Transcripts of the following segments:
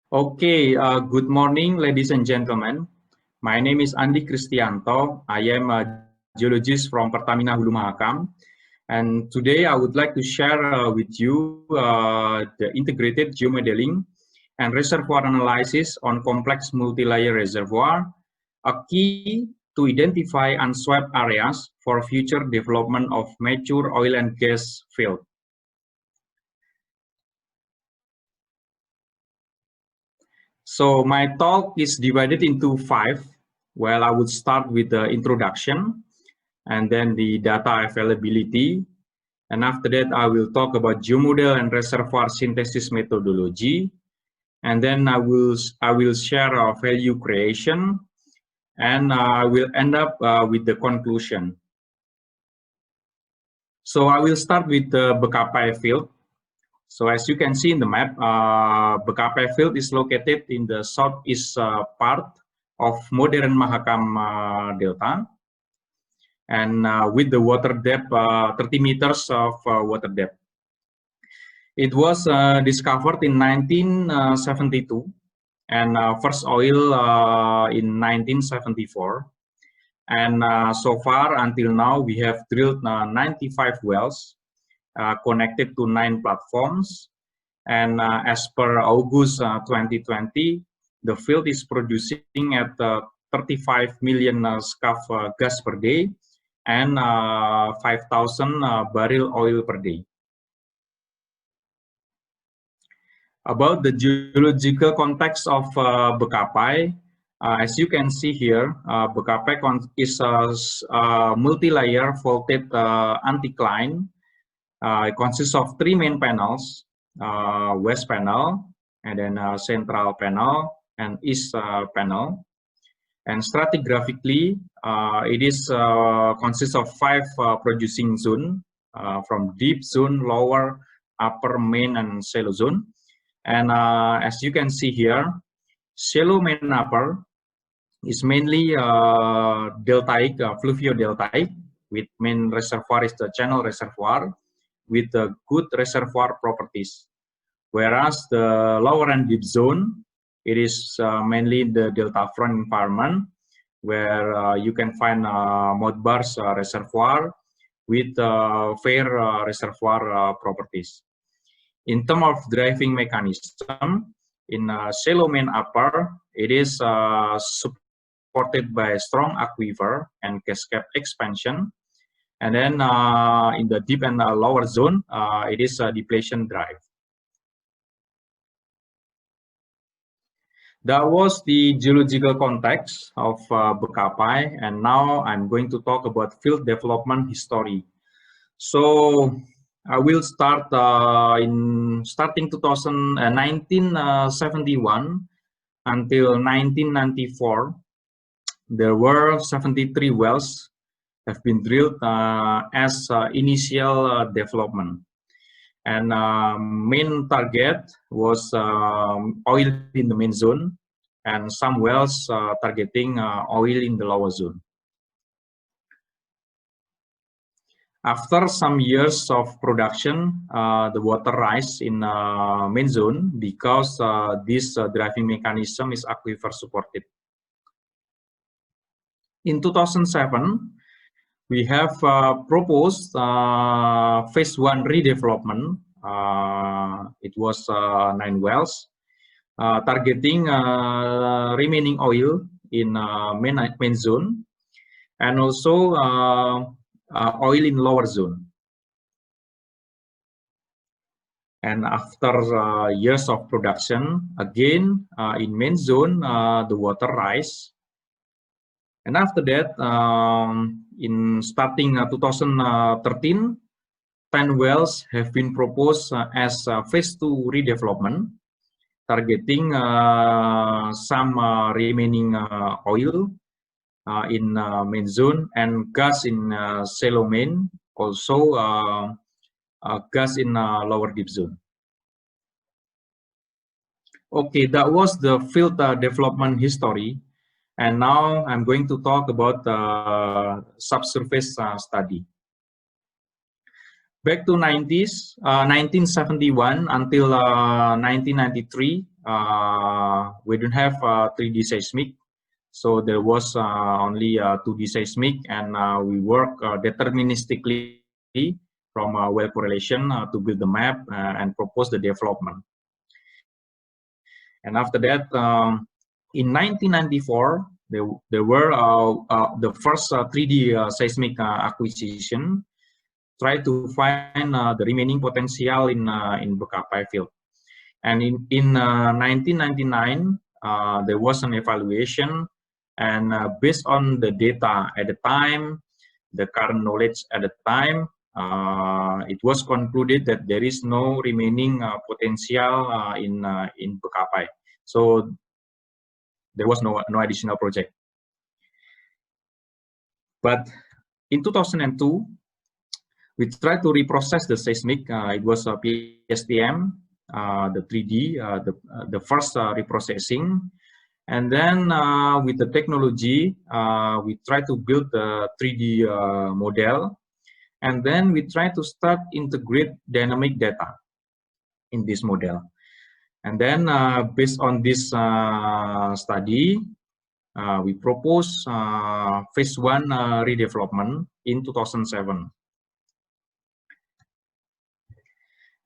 Okay, good morning, ladies and gentlemen. My name is Andi Kristianto. I am a geologist from Pertamina Hulu Mahakam. And today I would like to share with you the integrated geomodeling and reservoir analysis on complex multi-layer reservoir, a key to identify unswept areas for future development of mature oil and gas field. So my talk is divided into 5. Well, I would start with the introduction and then the data availability. And after that, I will talk about geomodel and reservoir synthesis methodology. And then I will share our value creation, and I will end up with the conclusion. So I will start with the Bekapai field. So as you can see in the map, Bekapai field is located in the southeast part of modern Mahakam Delta, and with the water depth 30 meters of water depth. It was discovered in 1972 and first oil in 1974. And so far until now, we have drilled 95 wells connected to 9 platforms. And as per August 2020, the field is producing at 35 million scf gas per day and 5,000 barrel oil per day. About the geological context of Bekapai, as you can see here, Bekapai is a multi-layer faulted anticline. It consists of 3 main panels, west panel, and then central panel, and east panel. And stratigraphically, it is consists of 5 producing zones from deep zone, lower, upper, main, and shallow zone. And as you can see here, shallow main upper is mainly deltaic, fluvio-deltaic, with main reservoir is the channel reservoir with good reservoir properties. Whereas the lower and deep zone, it is mainly the delta front environment, where you can find Modbars reservoir with fair reservoir properties. In terms of driving mechanism, in shallow main upper, it is supported by strong aquifer and cascade expansion. And then in the deep and lower zone, it is a depletion drive. That was the geological context of Bekapai, and now I'm going to talk about field development history. So I will start starting 1971 until 1994. There were 73 wells have been drilled as initial development, and main target was oil in the main zone, and some wells targeting oil in the lower zone. After some years of production, the water rise in main zone because this driving mechanism is aquifer supported. In 2007, we have proposed phase 1 redevelopment. It was 9 wells, targeting remaining oil in main zone, and also oil in lower zone. And after years of production, again in main zone, the water rise. And after that, in starting 2013, 10 wells have been proposed as phase 2 redevelopment, targeting some remaining oil in main zone and gas in shallow main, also gas in lower deep zone. Okay, that was the field development history, and now I'm going to talk about subsurface study. back to 1971 until 1993, we don't have 3D seismic. So there was only 2D seismic, and we work deterministically from well correlation to build the map and propose the development. And after that, in 1994, there were the first 3D seismic acquisition, try to find the remaining potential in Becapai field. And in 1999, there was an evaluation, and based on the data at the time, the current knowledge at the time, it was concluded that there is no remaining potential in Becapai. So there was no additional project. But in 2002, we tried to reprocess the seismic. It was a PSTM, the 3D, the first reprocessing. And then with the technology, we try to build the 3D model. And then we try to start integrate dynamic data in this model. And then based on this study, we propose phase 1 redevelopment in 2007.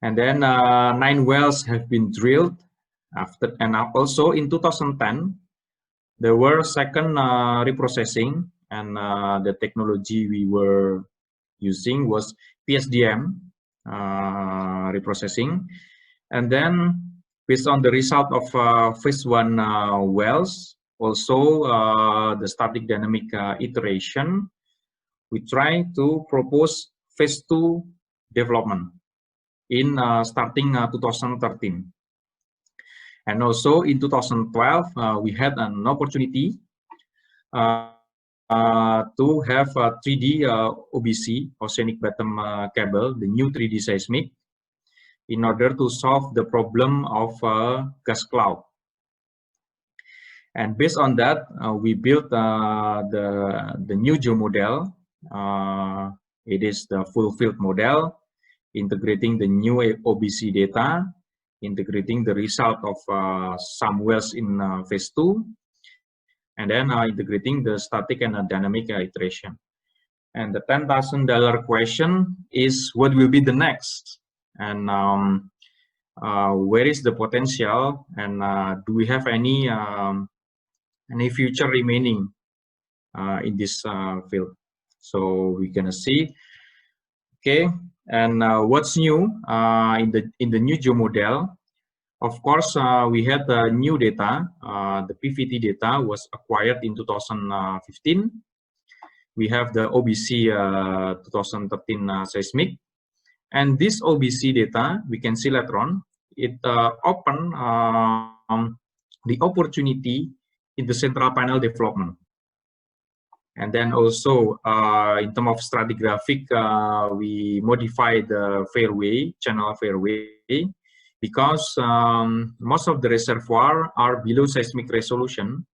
And then 9 wells have been drilled after, and also in 2010, there were second reprocessing, and the technology we were using was PSDM reprocessing. And then based on the result of phase 1 wells, also the static dynamic iteration, we try to propose phase 2 development in starting 2013. And also in 2012, we had an opportunity to have a 3D OBC, oceanic bottom cable, the new 3D seismic, in order to solve the problem of gas cloud. And based on that, we built the new geomodel. It is the full field model, integrating the new OBC data, integrating the result of some wells in phase 2, and then integrating the static and dynamic iteration. And the $10,000 question is, what will be the next? And where is the potential? And do we have any future remaining in this field? So we're gonna see. Okay. And what's new in the new geomodel? Of course, we had the new data. The PVT data was acquired in 2015. We have the OBC 2013 seismic, and this OBC data we can see later on. It opened the opportunity in the central panel development. And then also in terms of stratigraphic, we modified the fairway, channel fairway, because most of the reservoir are below seismic resolution.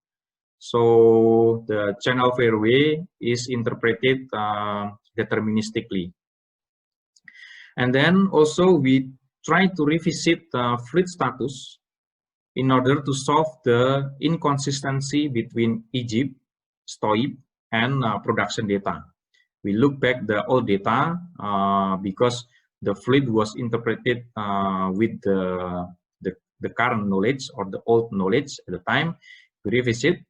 So the channel fairway is interpreted deterministically. And then also we try to revisit fluid status in order to solve the inconsistency between Egypt, STOIIP, and production data. We look back the old data because the fluid was interpreted with the current knowledge or the old knowledge at the time. We revisit.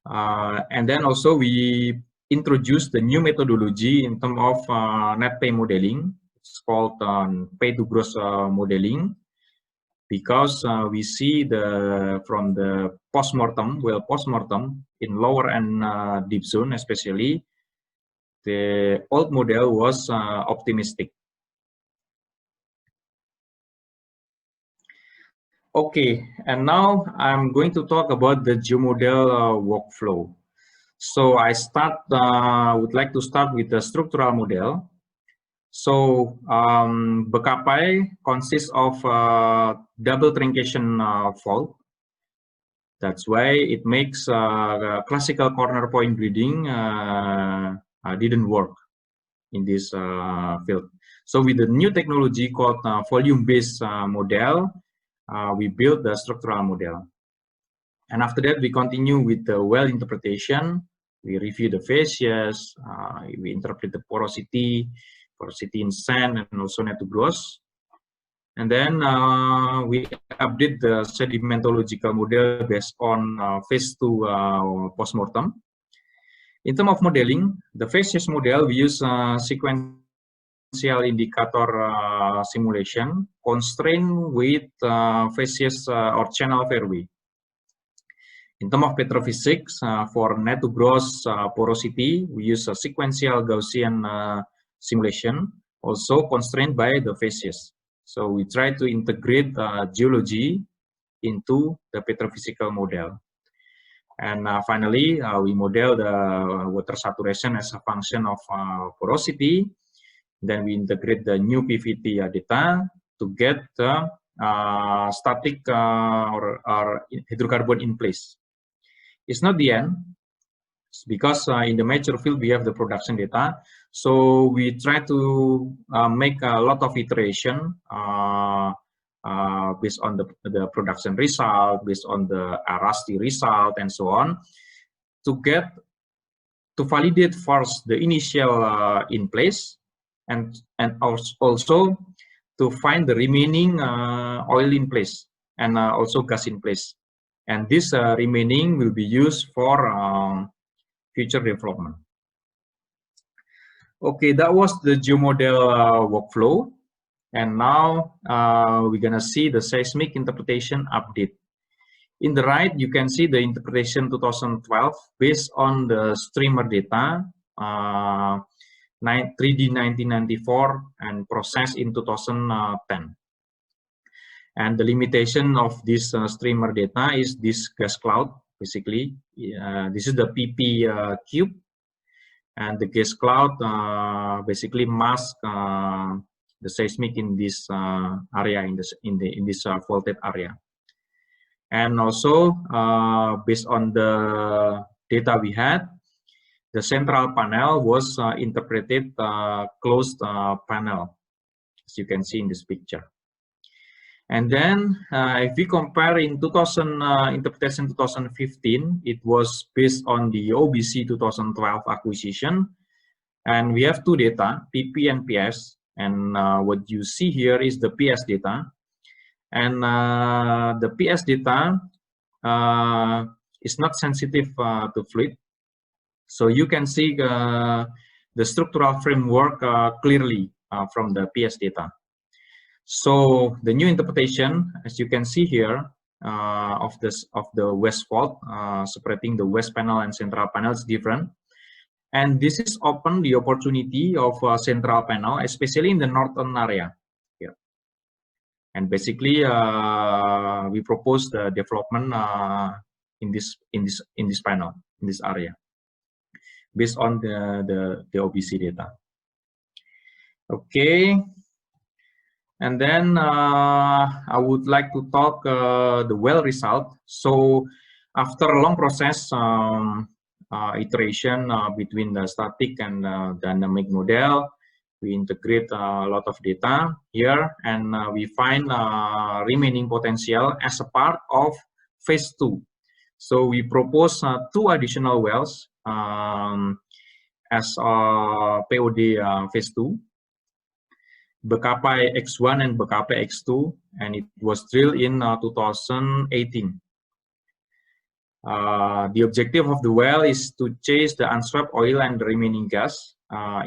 And then also we introduced the new methodology in terms of net pay modeling. It's called pay to gross modeling, because we see from the postmortem, well, postmortem in lower and deep zone especially, the old model was optimistic. Okay, and now I'm going to talk about the geomodel workflow. So I would like to start with the structural model. So Becapai consists of double truncation fault. That's why it makes classical corner point grading didn't work in this field. So with the new technology called volume-based model, we built the structural model. And after that, we continue with the well interpretation. We review the facies, we interpret the porosity in sand, and also net to gross. And then we update the sedimentological model based on phase 2 postmortem. In terms of modeling, the facies model, we use sequential indicator simulation constrained with facies or channel fairway. In terms of petrophysics, for net to gross porosity, we use a sequential Gaussian simulation, also constrained by the facies. So we try to integrate geology into the petrophysical model. And finally, we model the water saturation as a function of porosity. Then we integrate the new PVT data to get the static or hydrocarbon in place. It's not the end, because in the mature field we have the production data. So we try to make a lot of iteration based on the production result, based on the RASTI result, and so on, to validate first the initial in place, and also to find the remaining oil in place, and also gas in place. And this remaining will be used for future development. Okay, that was the geomodel workflow. And now we're gonna see the seismic interpretation update. In the right, you can see the interpretation 2012 based on the streamer data, 3D 1994 and processed in 2010. And the limitation of this streamer data is this gas cloud, basically. This is the PP cube, and the gas cloud basically masks the seismic in this area, in this faulted area. And also, based on the data we had, the central panel was interpreted closed panel, as you can see in this picture. And then, if we compare in interpretation 2015, it was based on the OBC 2012 acquisition, and we have two data, PP and PS. And what you see here is the PS data, and the PS data is not sensitive to fluid, so you can see the structural framework clearly from the PS data. So the new interpretation, as you can see here, of the west fault, separating the west panel and central panel is different, and this is open the opportunity of central panel, especially in the northern area here. And basically, we propose the development in this panel, in this area, based on the OBC data. Okay. And then I would like to talk the well result. So after a long process iteration between the static and dynamic model, we integrate a lot of data here, and we find remaining potential as a part of phase 2. So we propose 2 additional wells as POD phase 2. Bekapai X1 and Bekapai X2, and it was drilled in 2018. The objective of the well is to chase the unswept oil and the remaining gas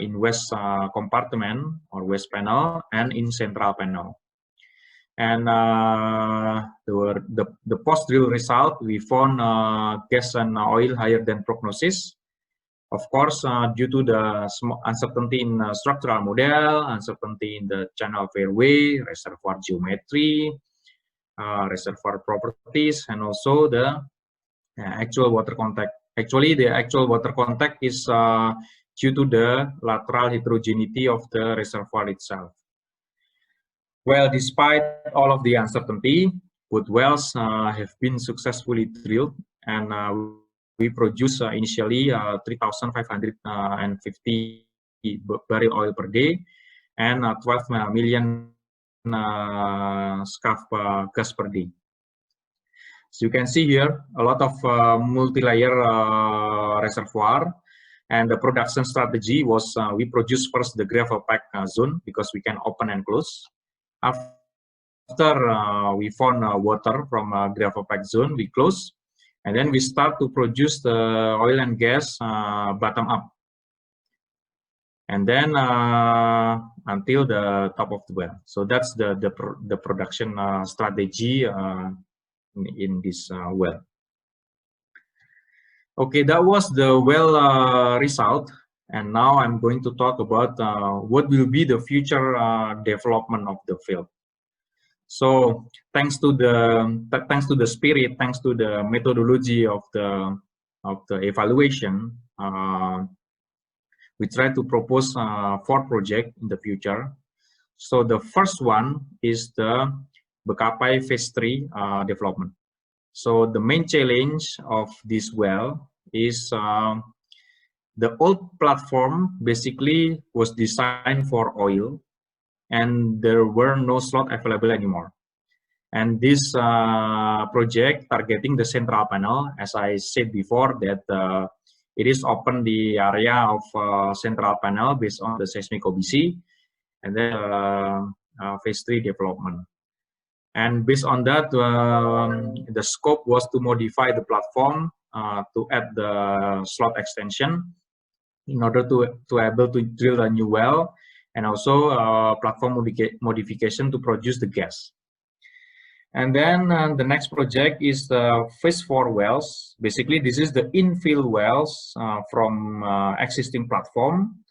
in west compartment or west panel and in central panel. And the post-drill result, we found gas and oil higher than prognosis. Of course, due to the uncertainty in structural model, uncertainty in the channel fairway, reservoir geometry, reservoir properties, and also the actual water contact. Actually, the actual water contact is due to the lateral heterogeneity of the reservoir itself. Well, despite all of the uncertainty, both wells have been successfully drilled, and we produce initially 3,550 barrel oil per day and 12 million scuff gas per day. So you can see here a lot of multi-layer reservoir, and the production strategy was we produce first the gravel pack zone because we can open and close. After we found water from gravel pack zone, we close, and then we start to produce the oil and gas bottom up, and then until the top of the well. So that's the production strategy in this well. Okay, that was the well result, and now I'm going to talk about what will be the future development of the field. So thanks to the spirit, thanks to the methodology of the evaluation, we try to propose 4 projects in the future. So the first one is the Bekapai Phase 3 development. So the main challenge of this well is the old platform basically was designed for oil, and there were no slot available anymore. And this project targeting the central panel, as I said before, that it is open the area of central panel based on the seismic OBC, and then Phase 3 development. And based on that, the scope was to modify the platform to add the slot extension in order to able to drill a new well, and also platform modification to produce the gas. And then the next project is the Phase 4 wells. Basically, this is the infill wells from existing platform,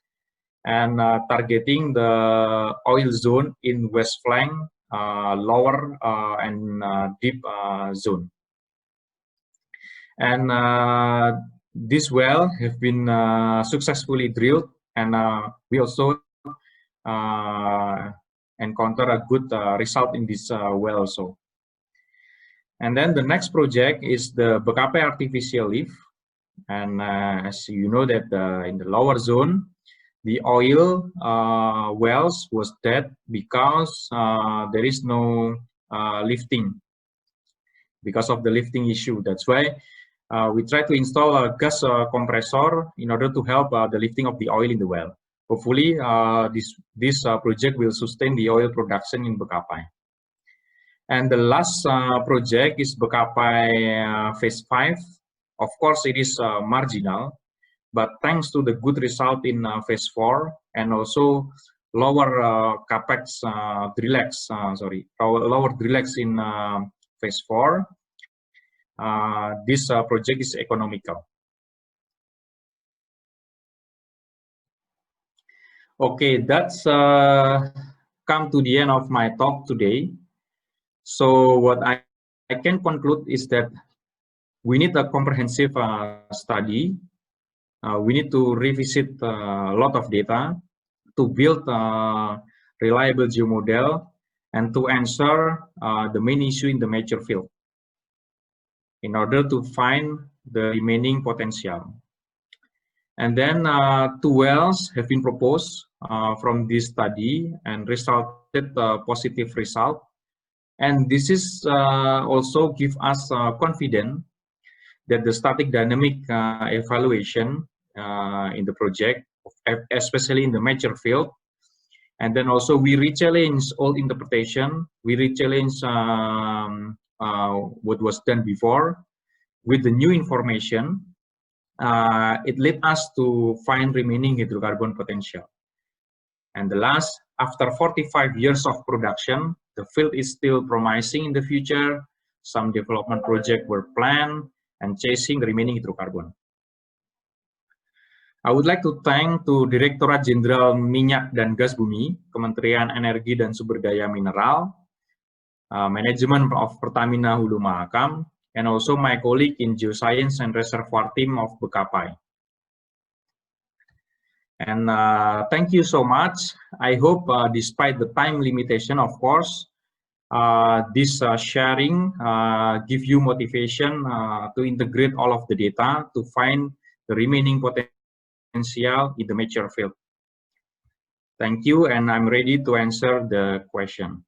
and targeting the oil zone in west flank, lower and deep zone. And this well have been successfully drilled, and we also encounter a good result in this well also. And then the next project is the Bekapai artificial lift, and as you know that in the lower zone, the oil wells was dead because there is no lifting, because of the lifting issue. That's why we try to install a gas compressor in order to help the lifting of the oil in the well. Hopefully, this project will sustain the oil production in Bekapai. And the last project is Bekapai Phase 5. Of course, it is marginal, but thanks to the good result in Phase 4 and also lower capex lower drill in Phase 4, this project is economical. Okay, that's come to the end of my talk today. So what I can conclude is that we need a comprehensive study. We need to revisit a lot of data to build a reliable geomodel and to answer the main issue in the mature field in order to find the remaining potential. And then 2 wells have been proposed from this study and resulted positive result. And this is also give us confidence that the static dynamic evaluation in the project, especially in the mature field, and then also we re-challenge all interpretation, we re-challenge what was done before with the new information. It led us to find remaining hydrocarbon potential. And the last, after 45 years of production, the field is still promising in the future. Some development projects were planned and chasing the remaining hydrocarbon. I would like to thank to Direktorat Jenderal Minyak dan Gas Bumi, Kementerian Energi dan Sumber Daya Mineral, Management of Pertamina Hulu Mahakam, and also my colleague in Geoscience and Reservoir team of Bekapai. And thank you so much. I hope despite the time limitation, of course, this sharing give you motivation to integrate all of the data to find the remaining potential in the mature field. Thank you, and I'm ready to answer the question.